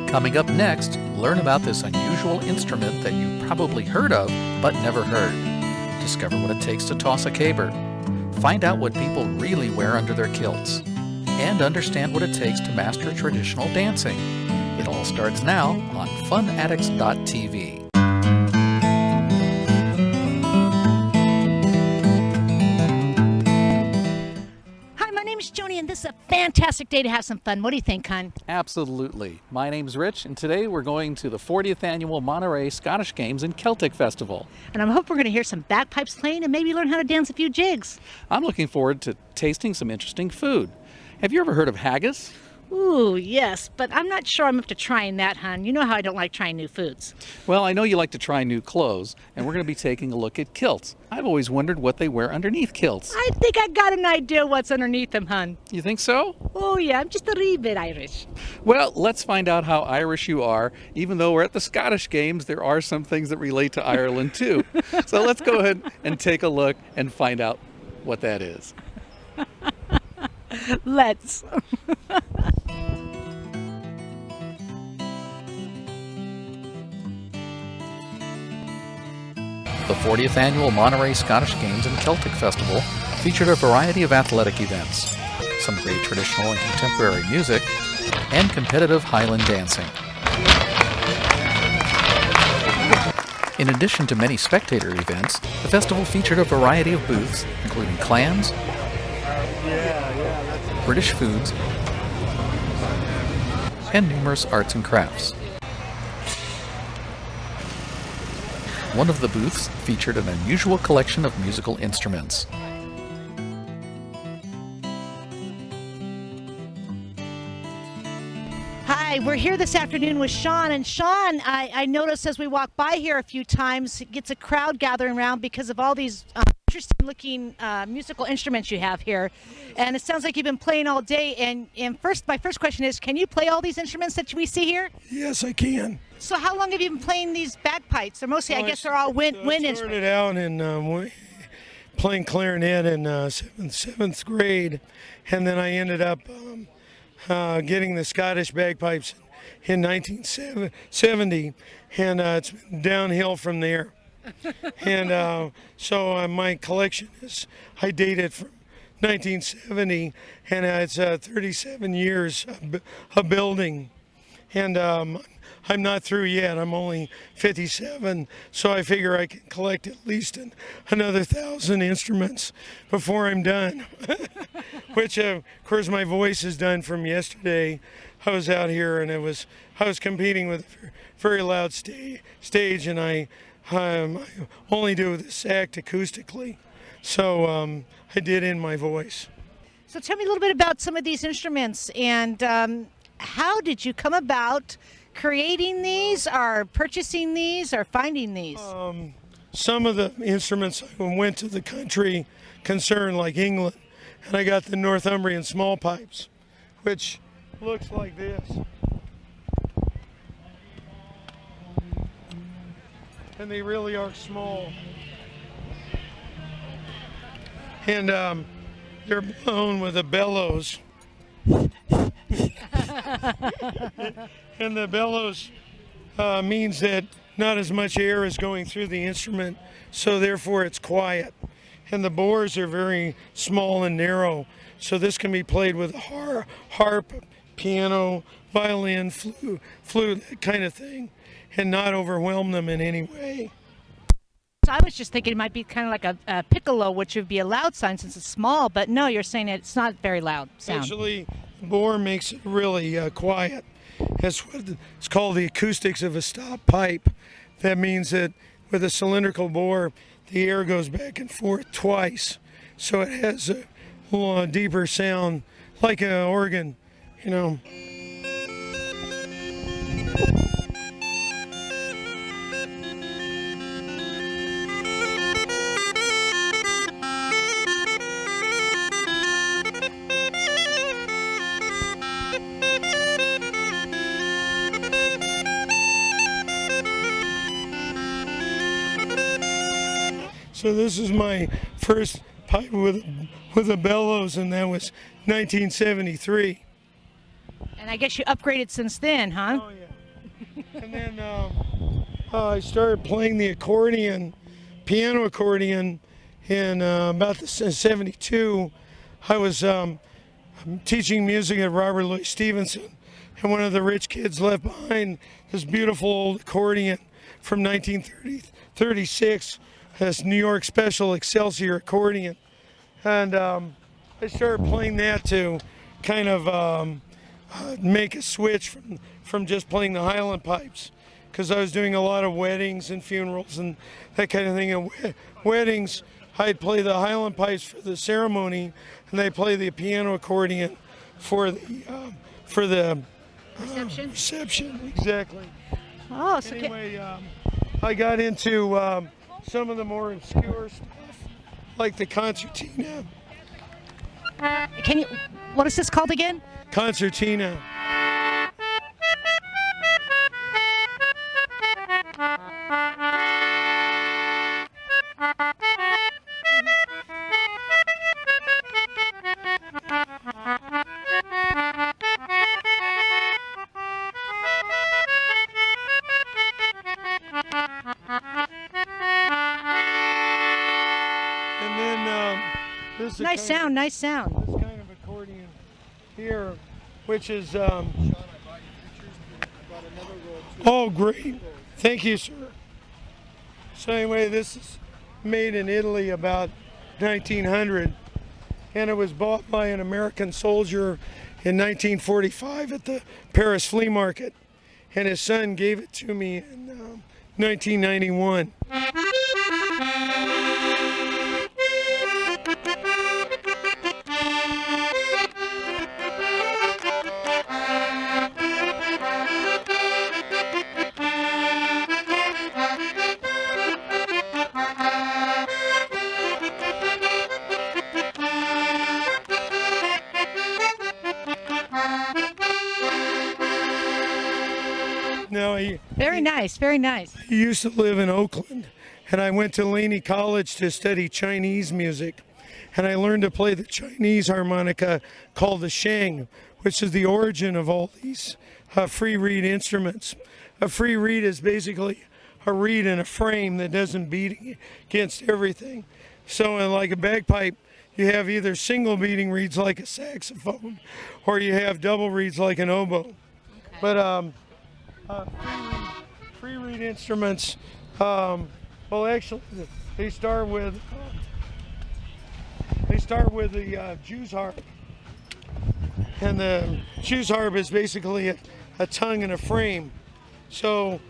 Coming up next, learn about this unusual instrument that you probably heard of but never heard. Discover what it takes to toss a caber. Find out what people really wear under their kilts. And understand what it takes to master traditional dancing. It all starts now on funaddicts.tv. Joni, and this is a fantastic day to have some fun. What do you think, hon? Absolutely. My name's Rich, and today we're going to the 40th annual Monterey Scottish Games and Celtic Festival. And I hope we're going to hear some bagpipes playing and maybe learn how to dance a few jigs. I'm looking forward to tasting some interesting food. Have you ever heard of haggis? Ooh, yes, but I'm not sure I'm up to trying that, hon. You know how I don't like trying new foods. Well, I know you like to try new clothes, and we're going to be taking a look at kilts. I've always wondered what they wear underneath kilts. I think I got an idea what's underneath them, hon. You think so? Oh, yeah, I'm just a wee bit Irish. Well, let's find out how Irish you are. Even though we're at the Scottish Games, there are some things that relate to Ireland, too. So let's go ahead and take a look and find out what that is. Let's. The 40th annual Monterey Scottish Games and Celtic Festival featured a variety of athletic events, some great traditional and contemporary music, and competitive Highland dancing. In addition to many spectator events, the festival featured a variety of booths, including clans, British foods, and numerous arts and crafts. One of the booths featured an unusual collection of musical instruments. Hi, we're here this afternoon with Sean, and Sean, I noticed as we walk by here a few times, it gets a crowd gathering around because of all these interesting looking musical instruments you have here, and it sounds like you've been playing all day. And my first question is, can you play all these instruments that we see here? Yes, I can. So how long have you been playing these bagpipes? They're mostly, I guess, they're all wind instruments. I started out in playing clarinet in seventh grade, and then I ended up getting the Scottish bagpipes in 1970, and it's been downhill from there. And so my collection I date it from 1970, and it's 37 years of building. And I'm not through yet. I'm only 57, so I figure I can collect at least another 1,000 instruments before I'm done. Which, of course, my voice is done from yesterday. I was out here, and I was competing with a very loud stage, and I only do this act acoustically, so I did in my voice. So tell me a little bit about some of these instruments, and how did you come about creating these, or purchasing these, or finding these? Some of the instruments, I went to the country concern like England, and I got the Northumbrian small pipes, which looks like this. And they really are small. And they're blown with a bellows. And the bellows means that not as much air is going through the instrument, so therefore it's quiet. And the bores are very small and narrow, so this can be played with a harp, piano, violin, flute, that kind of thing, and not overwhelm them in any way. So I was just thinking it might be kind of like a piccolo, which would be a loud sound since it's small, but no, you're saying it's not very loud sound. Actually, the bore makes it really quiet. That's what it's called, the acoustics of a stop pipe. That means that with a cylindrical bore, the air goes back and forth twice, so it has a deeper sound, like an organ, you know. So this is my first pipe with a bellows, and that was 1973. And I guess you upgraded since then, huh? Oh yeah. And then I started playing the accordion, piano accordion, in about the 72. I was teaching music at Robert Louis Stevenson, and one of the rich kids left behind this beautiful old accordion from 1936, this New York Special Excelsior accordion. And I started playing that to kind of make a switch from just playing the Highland pipes, because I was doing a lot of weddings and funerals and that kind of thing. At weddings, I'd play the Highland pipes for the ceremony, and they play the piano accordion for the reception. Exactly. Oh, so Anyway, I got into some of the more obscure stuff, like the concertina. can you? What is this called again? Concertina. And then this is Nice sound, nice sound. this kind of accordion here, which is oh, great, thank you, sir. So anyway, this is made in Italy about 1900, and it was bought by an American soldier in 1945 at the Paris flea market, and his son gave it to me in 1991. Now, Very nice, very nice. I used to live in Oakland, and I went to Laney College to study Chinese music, and I learned to play the Chinese harmonica called the sheng, which is the origin of all these free reed instruments. A free reed is basically a reed in a frame that doesn't beat against everything. So like a bagpipe, you have either single beating reeds like a saxophone, or you have double reeds like an oboe. But free reed instruments, well, actually, they start with the Jew's harp, and the Jew's harp is basically a tongue and a frame. So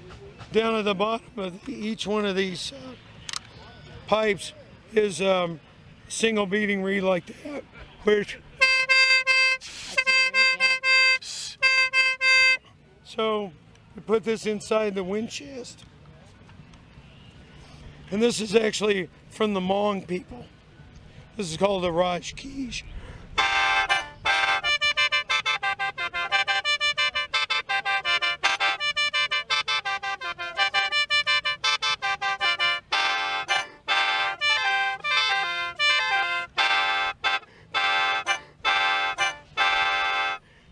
down at the bottom of each one of these pipes is single beating reed like that, which so we put this inside the wind chest, and this is actually from the Hmong people. This is called the Raj Quiche.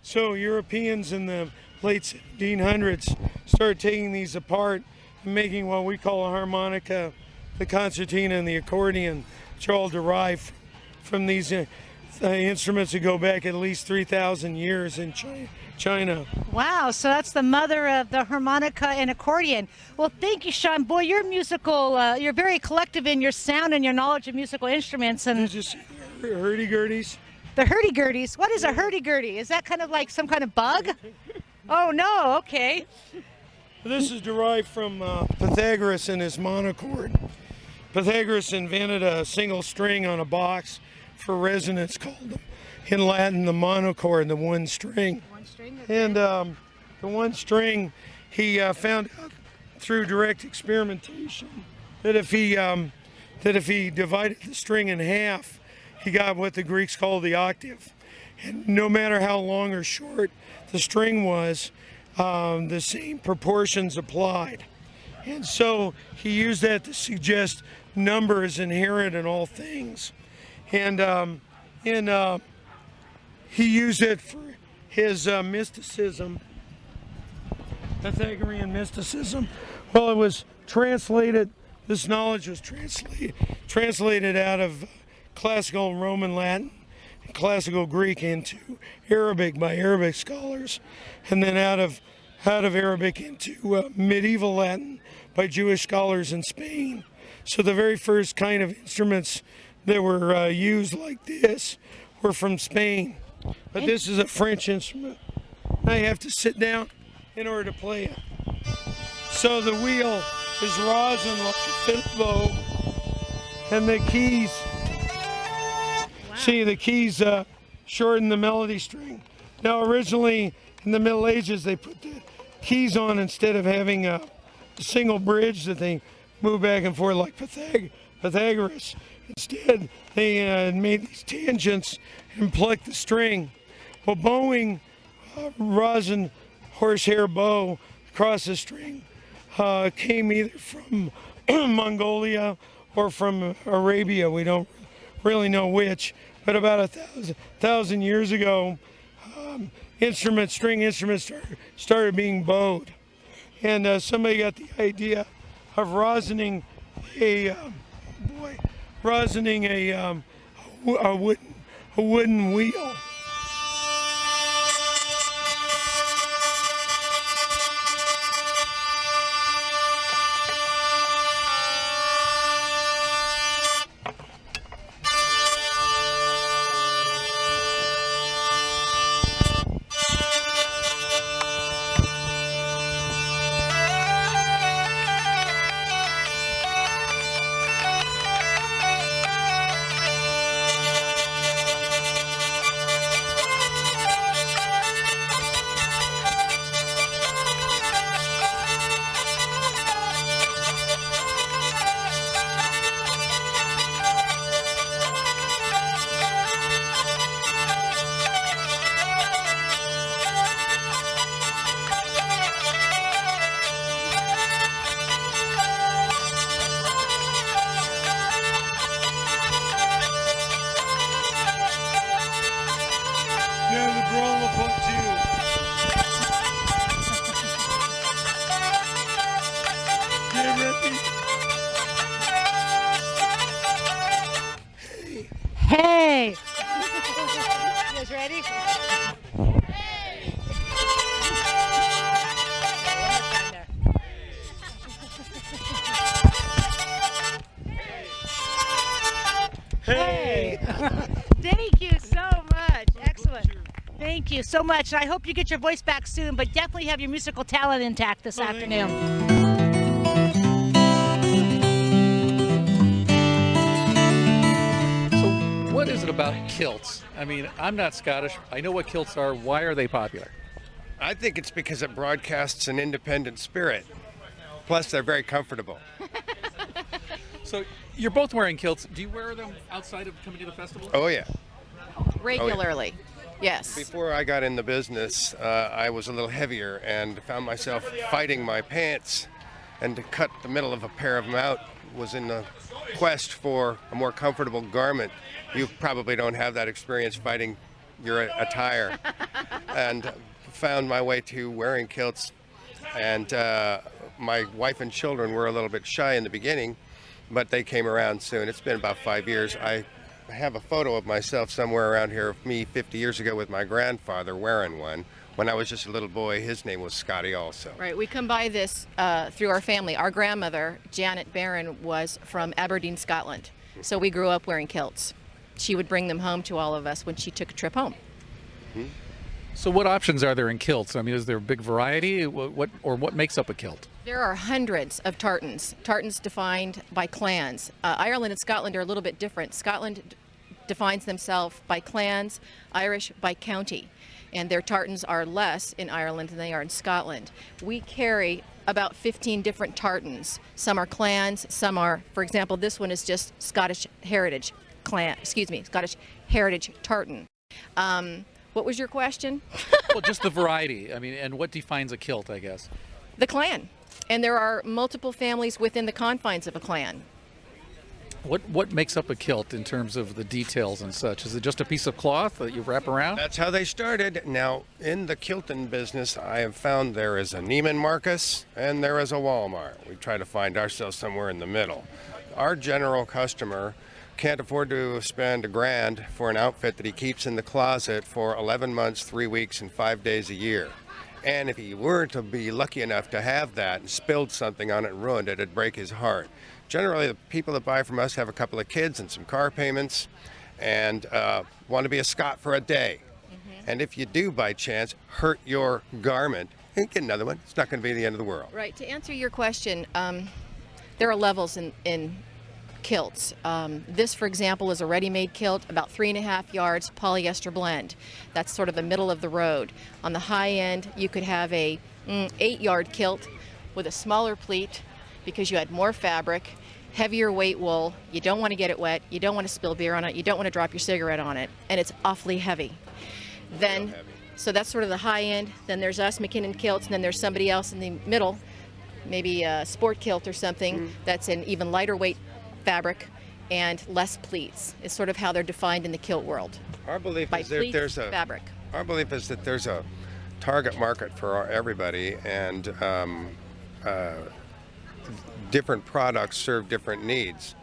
So Europeans in the late 1700s started taking these apart and making what we call a harmonica, the concertina, and the accordion, which are all derived from these instruments that go back at least 3,000 years in China. Wow, so that's the mother of the harmonica and accordion. Well, thank you, Sean. Boy, you're musical. You're very collective in your sound and your knowledge of musical instruments. And Just hurdy-gurdies. the hurdy-gurdies. What is a hurdy-gurdy? Is that kind of like some kind of bug? Oh, no. Okay. This is derived from Pythagoras and his monochord. Pythagoras invented a single string on a box for resonance called, in Latin, the monochord, the one string. And the one string, he found out through direct experimentation that if he divided the string in half, he got what the Greeks call the octave. And no matter how long or short the string was, the same proportions applied. And so he used that to suggest numbers inherent in all things. And he used it for his mysticism. Pythagorean mysticism. Well, it was translated, this knowledge was translated out of classical Roman Latin and classical Greek into Arabic by Arabic scholars, and then out of Arabic into medieval Latin by Jewish scholars in Spain. So the very first kind of instruments that were used like this were from Spain. But this is a French instrument. I have to sit down in order to play it. So the wheel is rosin like a fiddle bow, and the keys, see the keys shorten the melody string. Now originally in the Middle Ages they put the keys on instead of having a single bridge that they move back and forth like Pythagoras. Instead they made these tangents and plucked the string. Well, bowing rosin horsehair bow across the string came either from Mongolia or from Arabia. We don't really know which, but about 1,000 years ago, string instruments started being bowed, and somebody got the idea of rosining a wooden wheel. Hey! You guys ready? Hey! Thank you so much. Excellent. Thank you so much. I hope you get your voice back soon, but definitely have your musical talent intact this afternoon. What is it about kilts? I mean, I'm not Scottish. I know what kilts are. Why are they popular? I think it's because it broadcasts an independent spirit. Plus, they're very comfortable. So you're both wearing kilts. Do you wear them outside of coming to the festival? Oh, yeah. Regularly, yes. Before I got in the business, I was a little heavier and found myself fighting my pants. And to cut the middle of a pair of them out was in the quest for a more comfortable garment. You probably don't have that experience fighting your attire. And found my way to wearing kilts. And my wife and children were a little bit shy in the beginning, but they came around soon. It's been about 5 years. I have a photo of myself somewhere around here of me 50 years ago with my grandfather wearing one. When I was just a little boy, his name was Scotty also. Right, we come by this through our family. Our grandmother, Janet Barron, was from Aberdeen, Scotland. So we grew up wearing kilts. She would bring them home to all of us when she took a trip home. Mm-hmm. So what options are there in kilts? I mean, is there a big variety? What makes up a kilt? There are hundreds of tartans. Tartans defined by clans. Ireland and Scotland are a little bit different. Scotland defines themselves by clans, Irish by county. And their tartans are less in Ireland than they are in Scotland. We carry about 15 different tartans. Some are clans, some are, for example, this one is just Scottish Heritage Scottish Heritage tartan. What was your question? Well, just the variety. I mean, and what defines a kilt, I guess? The clan. And there are multiple families within the confines of a clan. What makes up a kilt in terms of the details and such? Is it just a piece of cloth that you wrap around? That's how they started. Now, in the quilting business, I have found there is a Neiman Marcus and there is a Walmart. We try to find ourselves somewhere in the middle. Our general customer can't afford to spend $1,000 for an outfit that he keeps in the closet for 11 months, 3 weeks, and 5 days a year. And if he were to be lucky enough to have that and spilled something on it and ruined it, it'd break his heart. Generally, the people that buy from us have a couple of kids and some car payments and want to be a Scot for a day. And if you do, by chance, hurt your garment, get another one. It's not going to be the end of the world. Right. To answer your question, there are levels in kilts. This, for example, is a ready-made kilt, about 3.5 yards polyester blend. That's sort of the middle of the road. On the high end, you could have a 8-yard kilt with a smaller pleat because you had more fabric, heavier weight wool. You don't want to get it wet. You don't want to spill beer on it. You don't want to drop your cigarette on it. And it's awfully heavy. Then, so that's sort of the high end. Then there's us, McKinnon Kilts, and then there's somebody else in the middle, maybe a sport kilt or something that's an even lighter weight fabric and less pleats. It's sort of how they're defined in the kilt world. Our belief By is that pleats, there's a fabric. Our belief is that there's a target market for everybody, and different products serve different needs.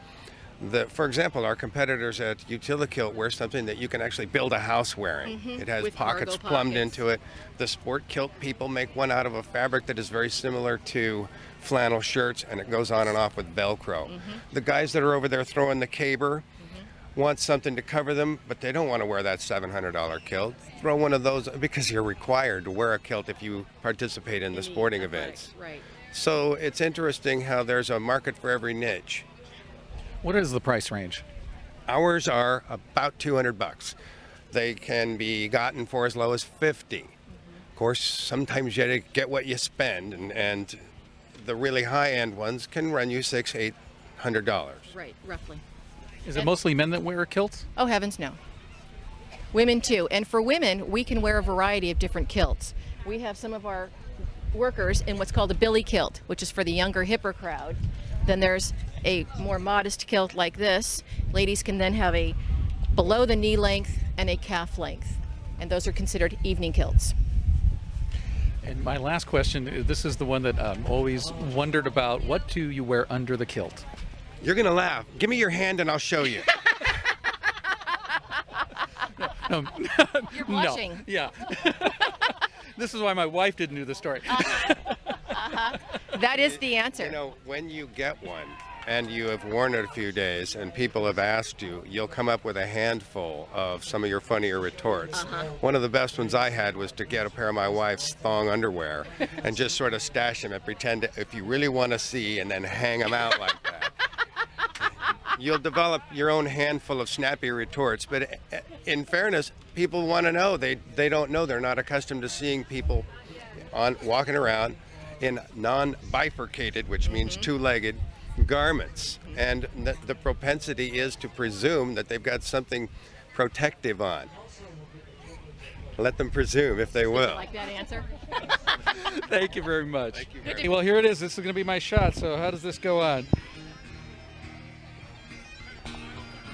For example, our competitors at Utilikilt wear something that you can actually build a house wearing. It has With pockets cargo plumbed pockets. into it. The sport kilt people make one out of a fabric that is very similar to flannel shirts, and it goes on and off with Velcro. The guys that are over there throwing the caber want something to cover them, but they don't want to wear that $700 kilt. Throw one of those because you're required to wear a kilt if you participate in the sporting events. Right. So it's interesting how there's a market for every niche. What is the price range? Ours are about $200. They can be gotten for as low as $50. Of course, sometimes you get what you spend, and the really high-end ones can run you $600-800. Right, roughly. Is it mostly men that wear kilts? Oh, heavens, no. Women too. And for women, we can wear a variety of different kilts. We have some of our workers in what's called a billy kilt, which is for the younger, hipper crowd. Then there's a more modest kilt like this. Ladies can then have a below the knee length and a calf length. And those are considered evening kilts. And my last question, this is the one that I'm always wondered about. What do you wear under the kilt? You're going to laugh. Give me your hand and I'll show you. No. You're blushing. No. Yeah. This is why my wife didn't do the story. That is the answer. You know, when you get one and you have worn it a few days and people have asked you, you'll come up with a handful of some of your funnier retorts. One of the best ones I had was to get a pair of my wife's thong underwear and just sort of stash them and pretend if you really want to see, and then hang them out like that. You'll develop your own handful of snappy retorts, but in fairness, people want to know. They don't know. They're not accustomed to seeing people walking around in non-bifurcated, which means two-legged garments. And the propensity is to presume that they've got something protective on. Let them presume if they will. Like that answer? Thank you very much. Thank you very much. Well, here it is. This is going to be my shot. So how does this go on?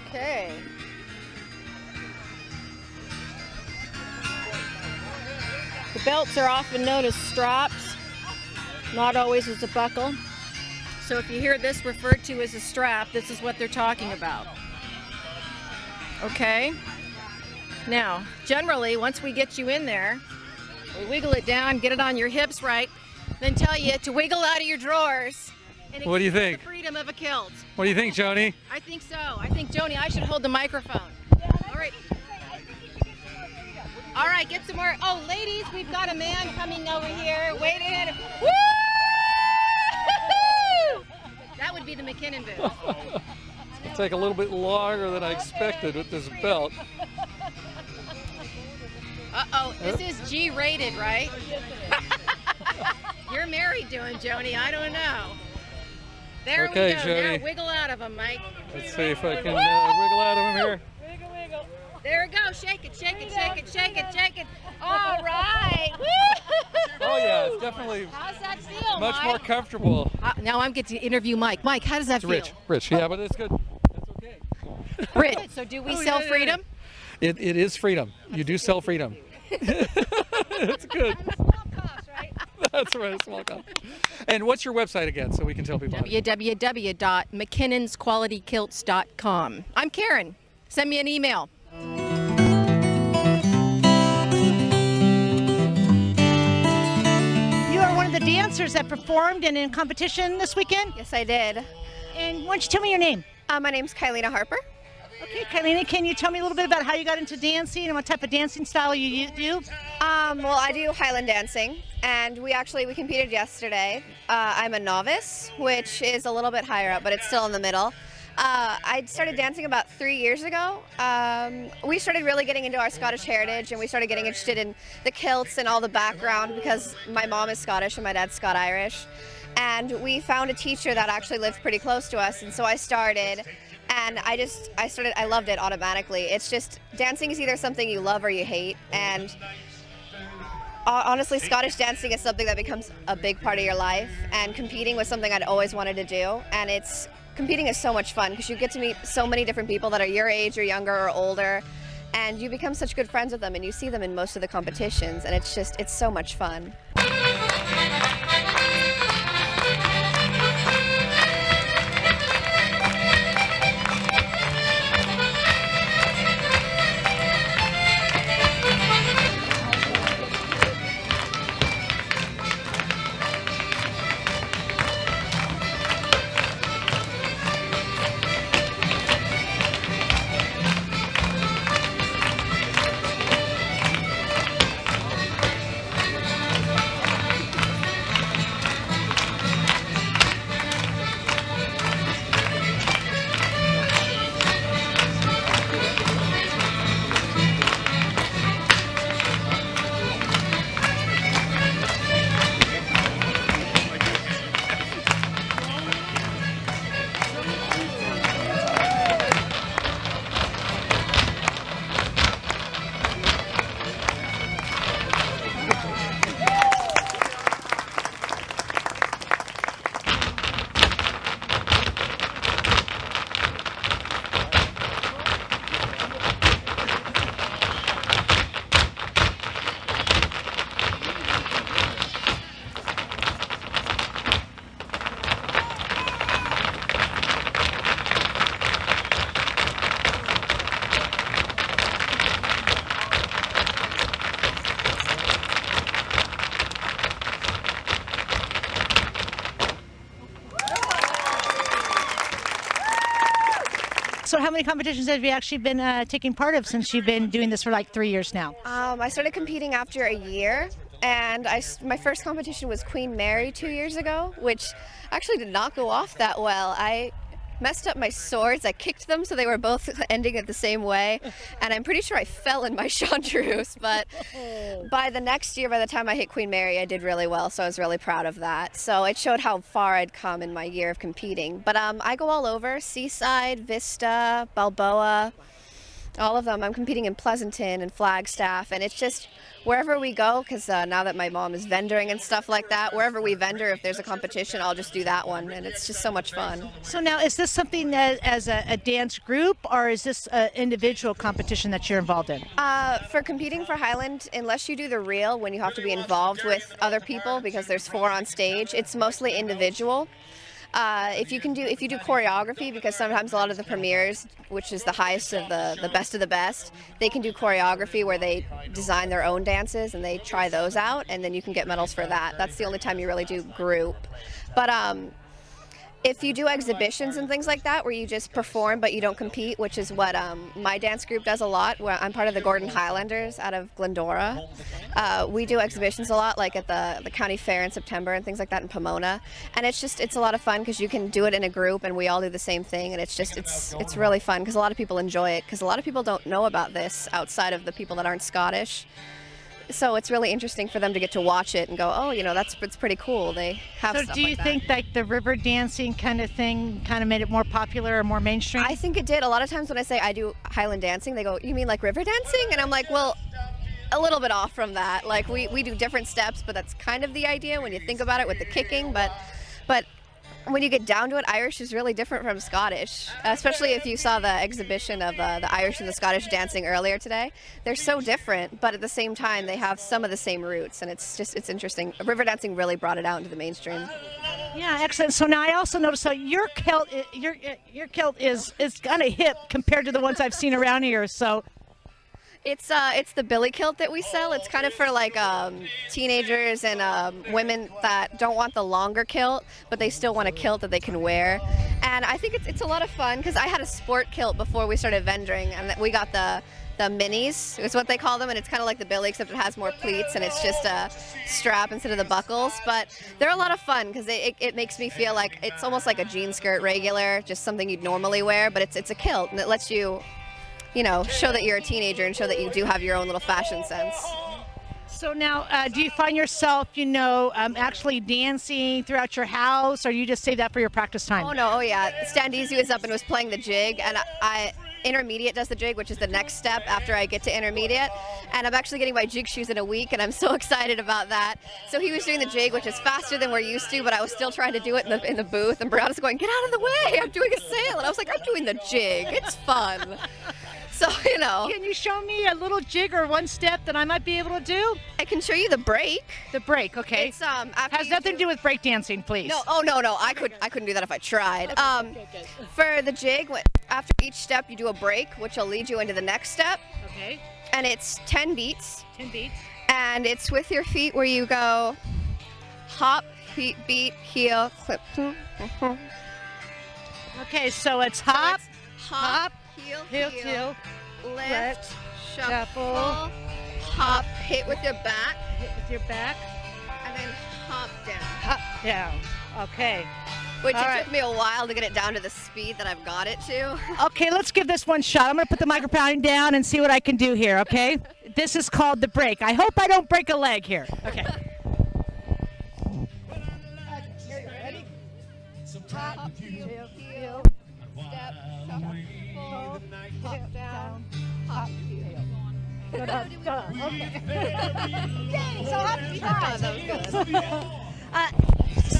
Okay. The belts are often known as straps, not always as a buckle. So if you hear this referred to as a strap, this is what they're talking about. Okay. Now, generally, once we get you in there, we wiggle it down, get it on your hips right, then tell you to wiggle out of your drawers. And it What do you gives think? The freedom of a kilt. What do you think, Joni? I think so. I think, Joni, I should hold the microphone. All right. All right, get some more. Oh, ladies, we've got a man coming over here. Wait a minute. Woo! That would be the McKinnon booth. It'll take a little bit longer than I expected with this belt. Uh-oh, this is G-rated, right? You're married to him, Joni. I don't know. There Okay, we go. Joni. Now wiggle out of him, Mike. Let's see if I can wiggle out of him here. There we go. Shake it, shake it, shake it, shake it, shake it. All right. Woo! Oh yeah, it's definitely How's that feel, much Mike? more comfortable. Now I'm getting to interview Mike. Mike, how does that It's feel? Rich, yeah, but it's good. It's Rich, so do we sell freedom? It is freedom. You do sell freedom. That's good. That's right, small cost. And what's your website again, so we can tell people? www.mckinnonsqualitykilts.com. I'm Karen. Send me an email. You are one of the dancers that performed and in competition this weekend. Yes, I did. And why don't you tell me your name? My name's Kylena Harper. Okay, Kylena, can you tell me a little bit about how you got into dancing and what type of dancing style you do? Well, I do Highland dancing, and we competed yesterday. I'm a novice, which is a little bit higher up, but it's still in the middle. I started dancing about 3 years ago. We started really getting into our Scottish heritage, and we started getting interested in the kilts and all the background because my mom is Scottish and my dad's Scot-Irish. And we found a teacher that actually lived pretty close to us, and so I started. And I loved it automatically. It's just, dancing is either something you love or you hate. And honestly, Scottish dancing is something that becomes a big part of your life. And competing was something I'd always wanted to do. And competing is so much fun because you get to meet so many different people that are your age or younger or older. And you become such good friends with them, and you see them in most of the competitions. And it's so much fun. So how many competitions have you actually been taking part of since you've been doing this for like 3 years now? I started competing after a year, and my first competition was Queen Mary 2 years ago, which actually did not go off that well. I messed up my swords. I kicked them so they were both ending it the same way, and I'm pretty sure I fell in my chantereuse, but by the next year, by the time I hit Queen Mary, I did really well, so I was really proud of that. So it showed how far I'd come in my year of competing. But I go all over: Seaside, Vista, Balboa, all of them. I'm competing in Pleasanton and Flagstaff, and it's just wherever we go, because now that my mom is vendoring and stuff like that, wherever we vendor, if there's a competition, I'll just do that one, and it's just so much fun. So now, is this something that as a dance group, or is this an individual competition that you're involved in? For competing for Highland, unless you do the reel, when you have to be involved with other people, because there's 4 on stage, it's mostly individual. If you do choreography, because sometimes a lot of the premiers, which is the highest of the best, they can do choreography where they design their own dances and they try those out, and then you can get medals for that. That's the only time you really do group. But if you do exhibitions and things like that, where you just perform but you don't compete, which is what my dance group does a lot, where I'm part of the Gordon Highlanders out of Glendora. We do exhibitions a lot, like at the county fair in September and things like that in Pomona. And it's a lot of fun because you can do it in a group and we all do the same thing, and it's really fun because a lot of people enjoy it, because a lot of people don't know about this outside of the people that aren't Scottish. So it's really interesting for them to get to watch it and go, oh, it's pretty cool. They have stuff like that. So do you think like the river dancing kind of thing kind of made it more popular or more mainstream? I think it did. A lot of times when I say I do Highland dancing, they go, you mean like river dancing? And I'm like, well, a little bit off from that. Like we do different steps, but that's kind of the idea when you think about it with the kicking. But when you get down to it, Irish is really different from Scottish, especially if you saw the exhibition of the Irish and the Scottish dancing earlier today. They're so different, but at the same time, they have some of the same roots, and it's interesting. River dancing really brought it out into the mainstream. Yeah, excellent. So now I also noticed, so your kilt, your kilt is kind of hip compared to the ones I've seen around here. So It's the billy kilt that we sell. It's kind of for like teenagers and women that don't want the longer kilt, but they still want a kilt that they can wear. And I think it's a lot of fun because I had a sport kilt before we started vendoring, and we got the minis is what they call them, and it's kind of like the billy except it has more pleats and it's just a strap instead of the buckles. But they're a lot of fun because it makes me feel like it's almost like a jean skirt regular, just something you'd normally wear, but it's a kilt, and it lets you show that you're a teenager and show that you do have your own little fashion sense. So now, do you find yourself, actually dancing throughout your house, or you just save that for your practice time? Oh yeah. Standeasy was up and was playing the jig, and Intermediate does the jig, which is the next step after I get to intermediate. And I'm actually getting my jig shoes in a week, and I'm so excited about that. So he was doing the jig, which is faster than we're used to, but I was still trying to do it in the booth, and Brianna's going, "Get out of the way, I'm doing a sail." And I was like, "I'm doing the jig, it's fun." So, Can you show me a little jig or one step that I might be able to do? I can show you the break. The break, okay. It's after has nothing to do with break dancing, please. No, no. I couldn't do that if I tried. Okay. For the jig, after each step you do a break, which will lead you into the next step. Okay. And it's 10 beats. 10 beats. And it's with your feet where you go hop, beat, heel, clip. Okay, so it's hop, hop, heel, lift, shuffle, hop, hit with your back, with your back, and then hop down. Hop down. Okay. Which All it right. took me a while to get it down to the speed that I've got it to. Okay, let's give this one shot. I'm going to put the microphone down and see what I can do here, okay? This is called the break. I hope I don't break a leg here. Okay. Ready? Hop, heel, step, shuffle, hop down, hop, heel. Go down. Okay. Yay, so happy That was good.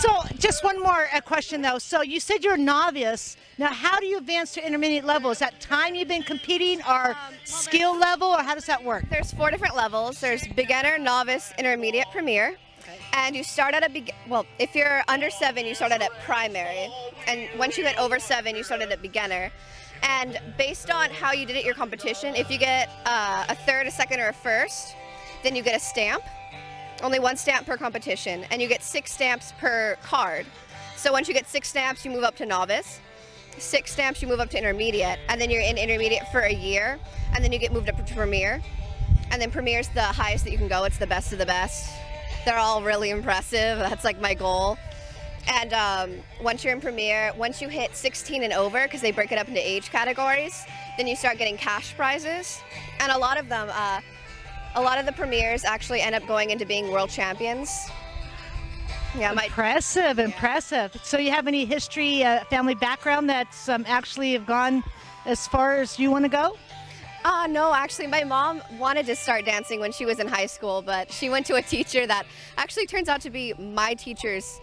So just one more question though. So you said you're a novice. Now how do you advance to intermediate level? Is that time you've been competing or skill level, or how does that work? There's 4 different levels. There's beginner, novice, intermediate, premier. And you start at if you're under 7, you start at primary. And once you get over 7, you start at beginner. And based on how you did at your competition, if you get a third, a second, or a first, then you get a stamp. Only 1 stamp per competition, and you get 6 stamps per card. So once you get 6 stamps, you move up to novice. 6 stamps, you move up to intermediate, and then you're in intermediate for a year, and then you get moved up to premier. And then premier's the highest that you can go. It's the best of the best. They're all really impressive. That's like my goal. And once you're in premier, once you hit 16 and over, because they break it up into age categories, then you start getting cash prizes. And a lot of them, a lot of the premiers actually end up going into being world champions. Yeah, Impressive. So you have any history, family background that's actually have gone as far as you want to go? No, actually, my mom wanted to start dancing when she was in high school, but she went to a teacher that actually turns out to be my teacher's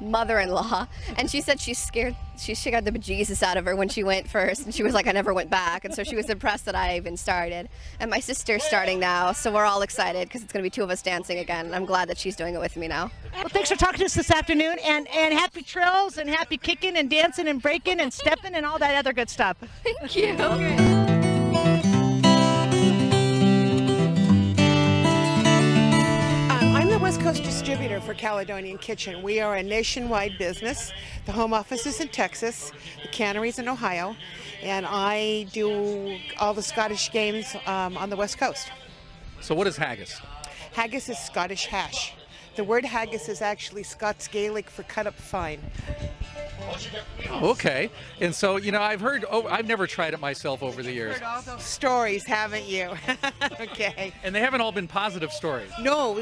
mother-in-law, and she said she scared the bejesus out of her when she went first, and she was like, "I never went back," and so she was impressed that I even started. And my sister's starting now, so we're all excited because it's going to be 2 of us dancing again, and I'm glad that she's doing it with me now. Well, thanks for talking to us this afternoon, and happy trails, and happy kicking and dancing and breaking and stepping and all that other good stuff. Thank you. I'm the West Coast distributor for Caledonian Kitchen. We are a nationwide business. The home office is in Texas, the cannery's in Ohio, and I do all the Scottish games on the West Coast. So what is haggis? Haggis is Scottish hash. The word haggis is actually Scots Gaelic for cut up fine. Okay. And so, I've never tried it myself over the years. You've heard all those stories, haven't you? Okay. And they haven't all been positive stories. No,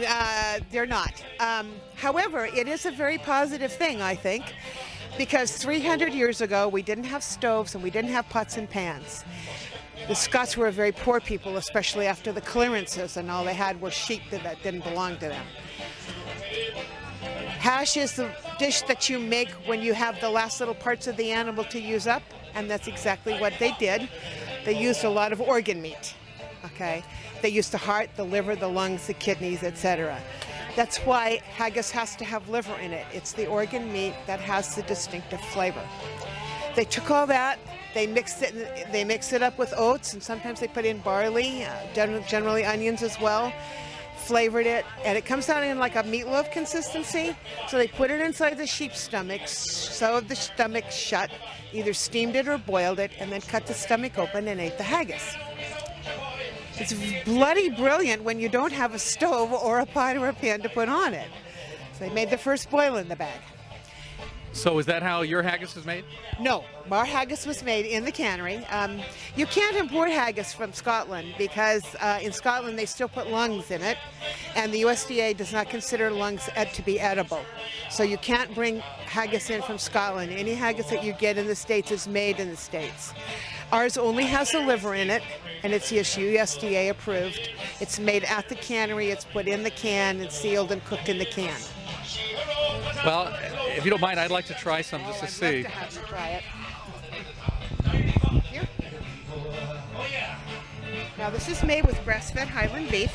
they're not. However, it is a very positive thing, I think, because 300 years ago, we didn't have stoves and we didn't have pots and pans. The Scots were a very poor people, especially after the clearances, and all they had were sheep that didn't belong to them. Hash is dish that you make when you have the last little parts of the animal to use up, and that's exactly what they did. They used a lot of organ meat, okay? They used the heart, the liver, the lungs, the kidneys, etc. That's why haggis has to have liver in it. It's the organ meat that has the distinctive flavor. They took all that, they mix it up with oats, and sometimes they put in barley, generally onions as well, flavored it, and it comes out in like a meatloaf consistency. So they put it inside the sheep's stomach, sewed the stomach shut, either steamed it or boiled it, and then cut the stomach open and ate the haggis. It's bloody brilliant when you don't have a stove or a pot or a pan to put on it. So they made the first boil in the bag. So is that how your haggis is made? No, our haggis was made in the cannery. You can't import haggis from Scotland because in Scotland they still put lungs in it, and the USDA does not consider lungs to be edible. So you can't bring haggis in from Scotland. Any haggis that you get in the States is made in the States. Ours only has the liver in it, and it's USDA approved. It's made at the cannery, it's put in the can, and sealed and cooked in the can. Well, if you don't mind, I'd like to try some just to see. I'd love to have you try it. Here. Now this is made with grass-fed Highland beef.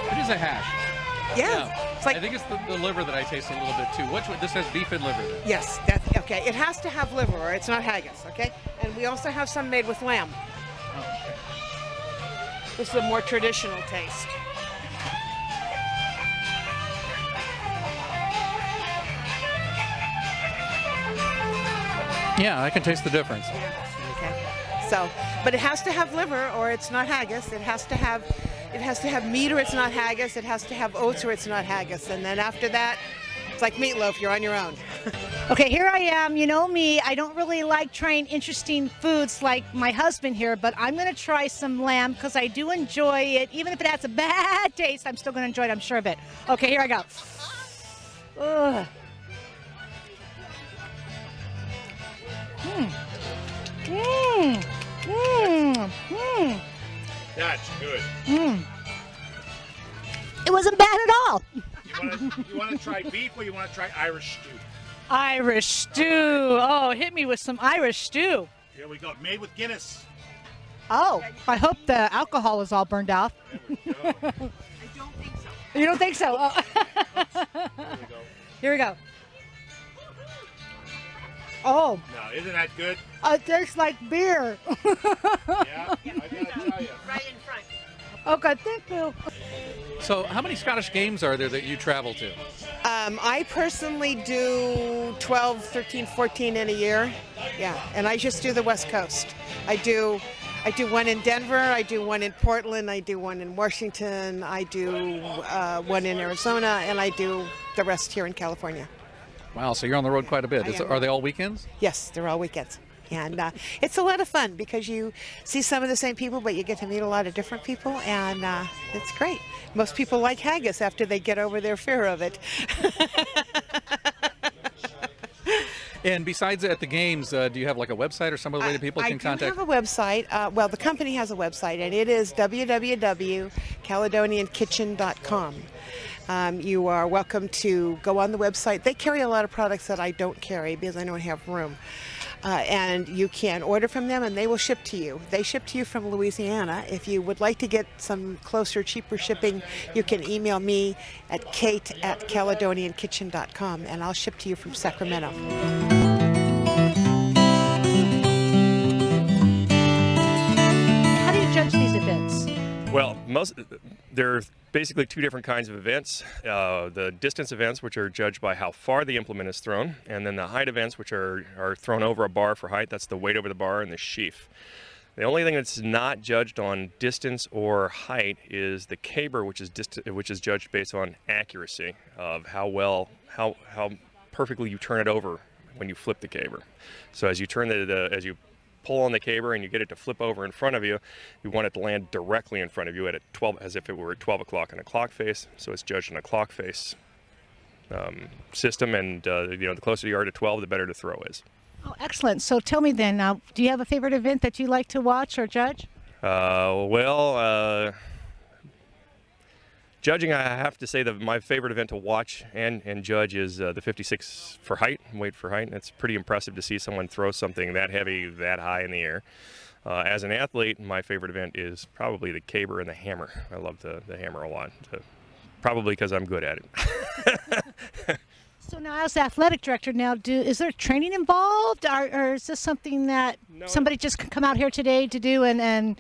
It is a hash. Yeah. It's like, I think it's the liver that I taste a little bit too. This has beef and liver then. yes, that's okay. It has to have liver or it's not haggis, okay? And we also have some made with lamb. Okay. This is a more traditional taste. Yeah, I can taste the difference. Okay. So, but it has to have liver or it's not haggis. It has to have meat or it's not haggis. It has to have oats or it's not haggis. And then after that, it's like meatloaf. You're on your own. Okay, here I am. You know me, I don't really like trying interesting foods like my husband here, but I'm going to try some lamb because I do enjoy it. Even if it has a bad taste, I'm still going to enjoy it, I'm sure of it. Okay, here I go. Ugh. Mmm. Mmm. Mmm. That's good. Mmm. It wasn't bad at all. You want to try beef or you want to try Irish stew? Irish stew. Oh, hit me with some Irish stew. Here we go. Made with Guinness. Oh, I hope the alcohol is all burned off. There we go. I don't think so. You don't think so? Oh. There we go. Here we go. Oh, Now, isn't that good? it tastes like beer. Yeah, I gotta tell you. Right in front. Okay, thank you. So how many Scottish games are there that you travel to? I personally do 12, 13, 14 in a year. Yeah, and I just do the West Coast. I do one in Denver, I do one in Portland, I do one in Washington, I do one in Arizona, and I do the rest here in California. Wow, so you're on the road quite a bit. I am. Are they all weekends? Yes, they're all weekends. And it's a lot of fun because you see some of the same people, but you get to meet a lot of different people, and it's great. Most people like haggis after they get over their fear of it. And besides at the games, do you have like a website or some other way that people can contact? I do have a website. Well, the company has a website, and it is www.caledoniankitchen.com. You are welcome to go on the website. They carry a lot of products that I don't carry because I don't have room. And you can order from them and they will ship to you. They ship to you from Louisiana. If you would like to get some closer, cheaper shipping, you can email me at kate@caledoniankitchen.com and I'll ship to you from Sacramento. How do you judge these events? Well, there are basically two different kinds of events. The distance events, which are judged by how far the implement is thrown, and then the height events, which are thrown over a bar for height. That's the weight over the bar and the sheaf. The only thing that's not judged on distance or height is the caber, which is judged based on accuracy of how perfectly you turn it over when you flip the caber. So as you turn as you pull on the caber and you get it to flip over in front of you, you want it to land directly in front of you at 12, as if it were at 12 o'clock in a clock face. So it's judged in a clock face system, and the closer you are to 12, the better the throw is. Oh, excellent. So tell me then, do you have a favorite event that you like to watch or judge? Judging, I have to say that my favorite event to watch and judge is the 56 for height, weight for height. It's pretty impressive to see someone throw something that heavy, that high in the air. As an athlete, my favorite event is probably the caber and the hammer. I love the hammer a lot, probably because I'm good at it. So now, as the athletic director, is there training involved, or is this something that somebody just can come out here today to do and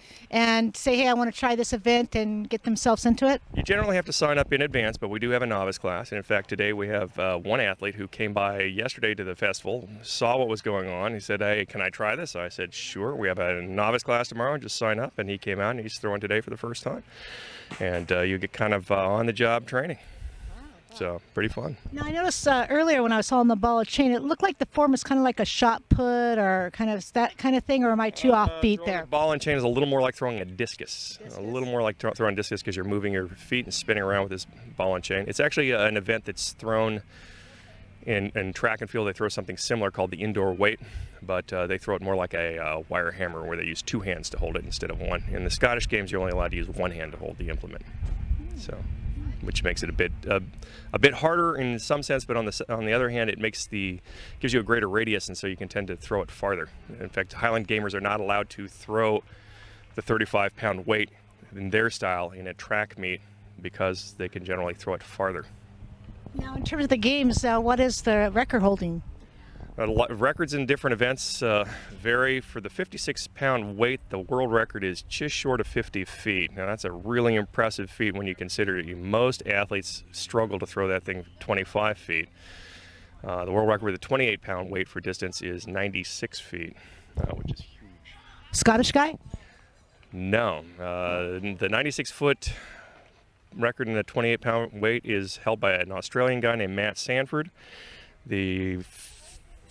say, hey, I want to try this event and get themselves into it? You generally have to sign up in advance, but we do have a novice class. And in fact, today we have one athlete who came by yesterday to the festival, saw what was going on. He said, hey, can I try this? So I said, sure. We have a novice class tomorrow. Just sign up. And he came out and he's throwing today for the first time. And you get kind of on-the-job training. So pretty fun. Now I noticed earlier when I was on the ball of chain, it looked like the form is kind of like a shot put or kind of that kind of thing, or am I too offbeat there? Ball and chain is a little more like throwing a discus. A little more like throwing discus because you're moving your feet and spinning around with this ball and chain. It's actually an event that's thrown in track and field. They throw something similar called the indoor weight, but they throw it more like a wire hammer where they use two hands to hold it instead of one. In the Scottish games, you're only allowed to use one hand to hold the implement. So, which makes it a bit harder in some sense, but on the other hand, it gives you a greater radius, and so you can tend to throw it farther. In fact, Highland gamers are not allowed to throw the 35-pound weight in their style in a track meet because they can generally throw it farther. Now, in terms of the games, what is the record holding? Records in different events vary. For the 56-pound weight, the world record is just short of 50 feet. Now, that's a really impressive feat when you consider most athletes struggle to throw that thing 25 feet. The world record with the 28-pound weight for distance is 96 feet, which is huge. Scottish guy? No. The 96-foot record in the 28-pound weight is held by an Australian guy named Matt Sanford. The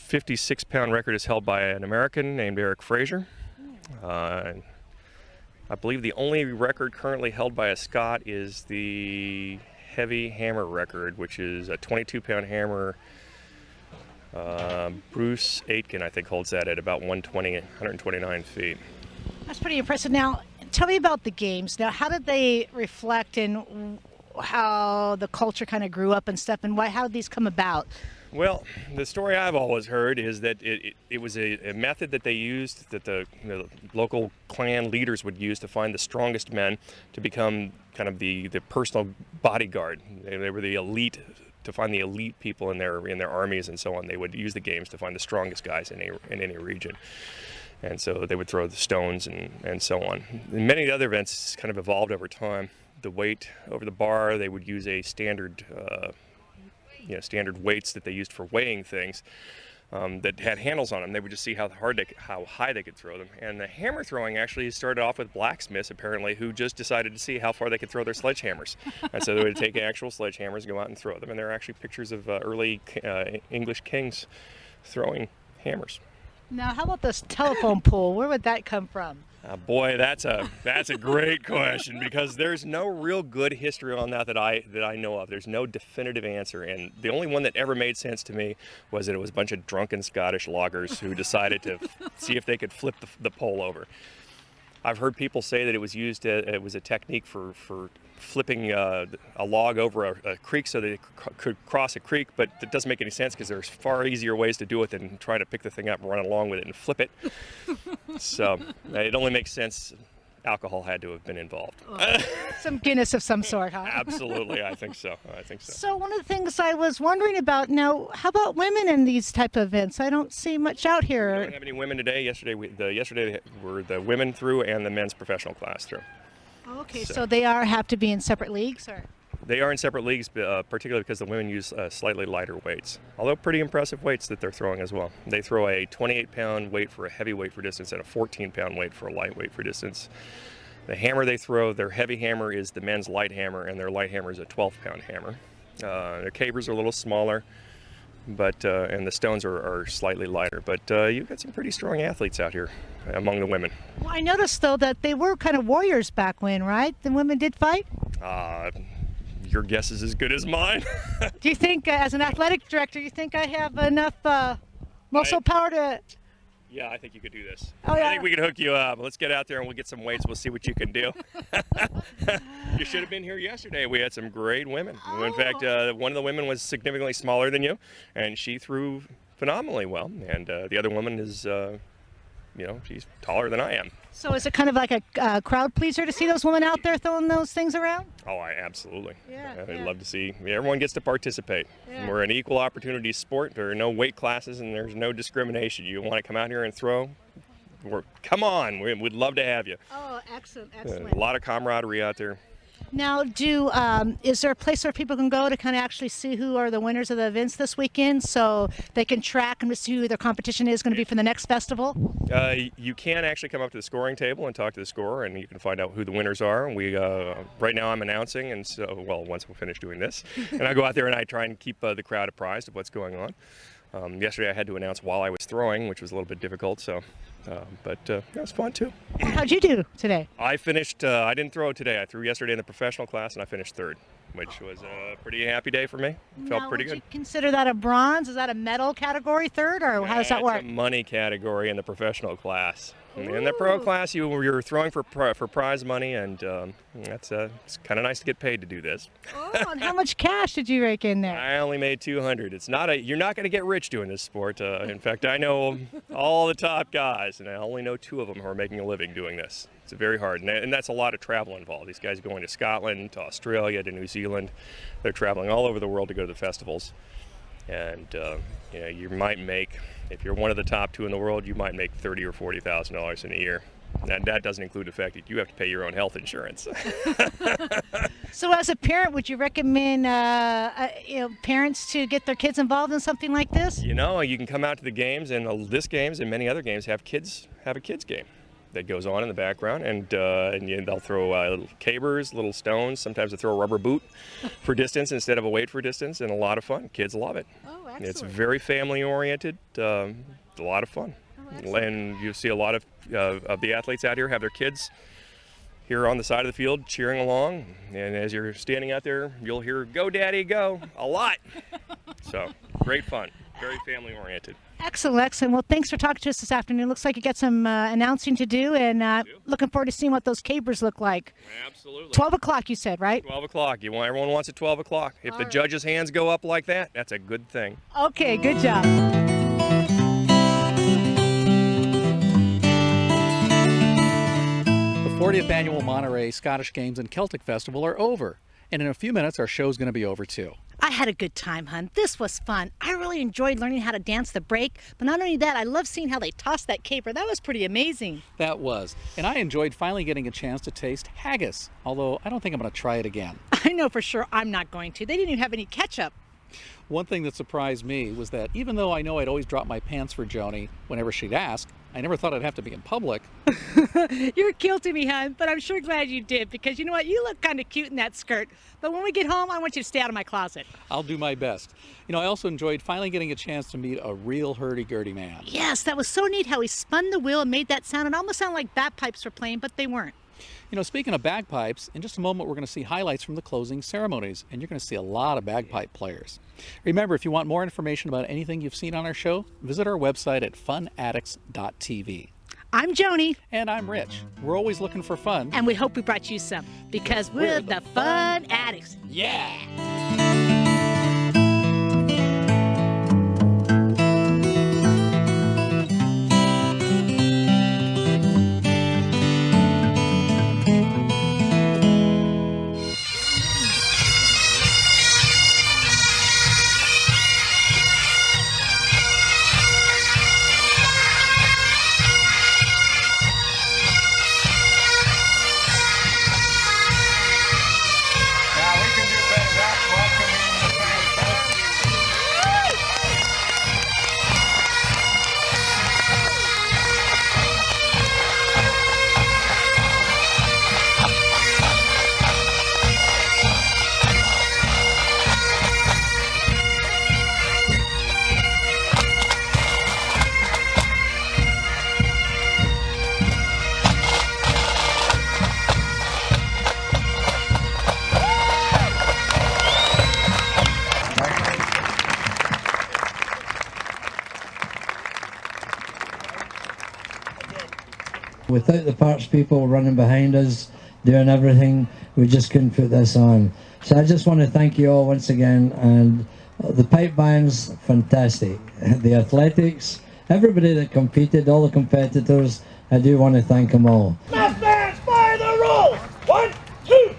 56-pound record is held by an American named Eric Fraser. I believe the only record currently held by a Scot is the heavy hammer record, which is a 22-pound hammer. Bruce Aitken, I think, holds that at about 129 feet. That's pretty impressive. Now, tell me about the games. Now, how did they reflect in how the culture kind of grew up and stuff, and how did these come about? Well, the story I've always heard is that it was a method that they used, that the local clan leaders would use to find the strongest men to become kind of the personal bodyguard. They were the elite, to find the elite people in their armies and so on. They would use the games to find the strongest guys in any region. And so they would throw the stones and so on. And many of the other events kind of evolved over time. The weight over the bar, they would use a standard standard weights that they used for weighing things that had handles on them. They would just see how high they could throw them. And the hammer throwing actually started off with blacksmiths, apparently, who just decided to see how far they could throw their sledgehammers. And so they would take actual sledgehammers, go out and throw them. And there are actually pictures of early English kings throwing hammers. Now, how about this telephone pole? Where would that come from? Boy, that's a great question, because there's no real good history on that I know of. There's no definitive answer, and the only one that ever made sense to me was that it was a bunch of drunken Scottish loggers who decided to see if they could flip the pole over. I've heard people say that it was used. It was a technique for flipping a log over a creek so they could cross a creek, but it doesn't make any sense because there's far easier ways to do it than try to pick the thing up and run along with it and flip it. So it only makes sense. Alcohol had to have been involved. Some Guinness of some sort, huh? Absolutely, I think so. So one of the things I was wondering about now, how about women in these type of events? I don't see much out here. We don't have any women today. Yesterday were the women through and the men's professional class through. Okay, so they have to be in separate leagues, or? They are in separate leagues, particularly because the women use slightly lighter weights, although pretty impressive weights that they're throwing as well. They throw a 28-pound weight for a heavy weight for distance and a 14-pound weight for a light weight for distance. The hammer they throw, their heavy hammer is the men's light hammer, and their light hammer is a 12-pound hammer. Their cabers are a little smaller, but and the stones are slightly lighter. But you've got some pretty strong athletes out here among the women. Well, I noticed, though, that they were kind of warriors back when, right? The women did fight? Your guess is as good as mine. Do you think, as an athletic director, you think I have enough muscle power to Yeah, I think you could do this. Oh, yeah. I think we can hook you up. Let's get out there and we'll get some weights. We'll see what you can do. You should have been here yesterday. We had some great women. In fact, one of the women was significantly smaller than you, and she threw phenomenally well. And the other woman is, she's taller than I am. So is it kind of like a crowd pleaser to see those women out there throwing those things around? Oh, absolutely. Yeah, I'd yeah. love to see. Everyone gets to participate. Yeah. We're an equal opportunity sport. There are no weight classes and there's no discrimination. You want to come out here and throw? Come on. We'd love to have you. Oh, excellent, A excellent. lot of camaraderie out there. Now, is there a place where people can go to kind of actually see who are the winners of the events this weekend, so they can track and see who their competition is going to be for the next festival? You can actually come up to the scoring table and talk to the scorer, and you can find out who the winners are. And we right now I'm announcing, and so once we finish doing this, and I go out there and I try and keep the crowd apprised of what's going on. Yesterday I had to announce while I was throwing, which was a little bit difficult. But it was fun too. How'd you do today? I finished. I didn't throw today. I threw yesterday in the professional class, and I finished third, which was a pretty happy day for me. Felt Now, pretty would good. you consider that a bronze? Is that a medal category third, or how does that work? It's a money category in the professional class. In the pro class, you're throwing for prize money, and it's kind of nice to get paid to do this. Oh, and how much cash did you rake in there? I only made 200. You're not going to get rich doing this sport. In fact, I know all the top guys, and I only know 2 of them who are making a living doing this. It's very hard, and that's a lot of travel involved. These guys are going to Scotland, to Australia, to New Zealand. They're traveling all over the world to go to the festivals. And you might make, if you're one of the top 2 in the world, you might make $30,000 or $40,000 in a year. And that doesn't include the fact that you have to pay your own health insurance. So, as a parent, would you recommend parents to get their kids involved in something like this? You can come out to the games, and this games and many other games have a kids game that goes on in the background, and they'll throw cabers, little stones. Sometimes they throw a rubber boot for distance instead of a weight for distance, and a lot of fun. Kids love it. Oh, excellent. It's very family oriented. A lot of fun. And you see a lot of the athletes out here have their kids here on the side of the field cheering along, and as you're standing out there, you'll hear "Go Daddy, go" a lot. So great fun, very family oriented. Excellent, excellent. Well, thanks for talking to us this afternoon. Looks like you got some announcing to do, and looking forward to seeing what those cabers look like. Absolutely. 12 o'clock, you said, right? 12 o'clock. Everyone wants at 12 o'clock. If the judges' hands go up like that, that's a good thing. Okay, good job. The 40th Annual Monterey Scottish Games and Celtic Festival are over, and in a few minutes our show's going to be over too. I had a good time, hon. This was fun. I really enjoyed learning how to dance the break, but not only that, I love seeing how they tossed that caper. That was pretty amazing. That was, and I enjoyed finally getting a chance to taste haggis, although I don't think I'm going to try it again. I know for sure I'm not going to. They didn't even have any ketchup. One thing that surprised me was that even though I know I'd always drop my pants for Joni whenever she'd ask, I never thought I'd have to be in public. You're kilting me, hon, but I'm sure glad you did, because you know what? You look kind of cute in that skirt. But when we get home, I want you to stay out of my closet. I'll do my best. I also enjoyed finally getting a chance to meet a real Hurdy Gurdy Man. Yes, that was so neat how he spun the wheel and made that sound. It almost sounded like bagpipes were playing, but they weren't. Speaking of bagpipes, in just a moment we're going to see highlights from the closing ceremonies, and you're going to see a lot of bagpipe players. Remember, if you want more information about anything you've seen on our show, visit our website at funaddicts.tv. I'm Joni. And I'm Rich. We're always looking for fun. And we hope we brought you some, because we're the Fun Addicts. Yeah! Now we can do better. That's without the parts people running behind us, doing everything, we just couldn't put this on. So I just want to thank you all once again, and the pipe band's fantastic. The athletics, everybody that competed, all the competitors, I do want to thank them all. Mass bands, fire the roll! 1, 2.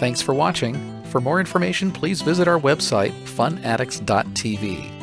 Thanks for watching. For more information, please visit our website, funaddicts.tv.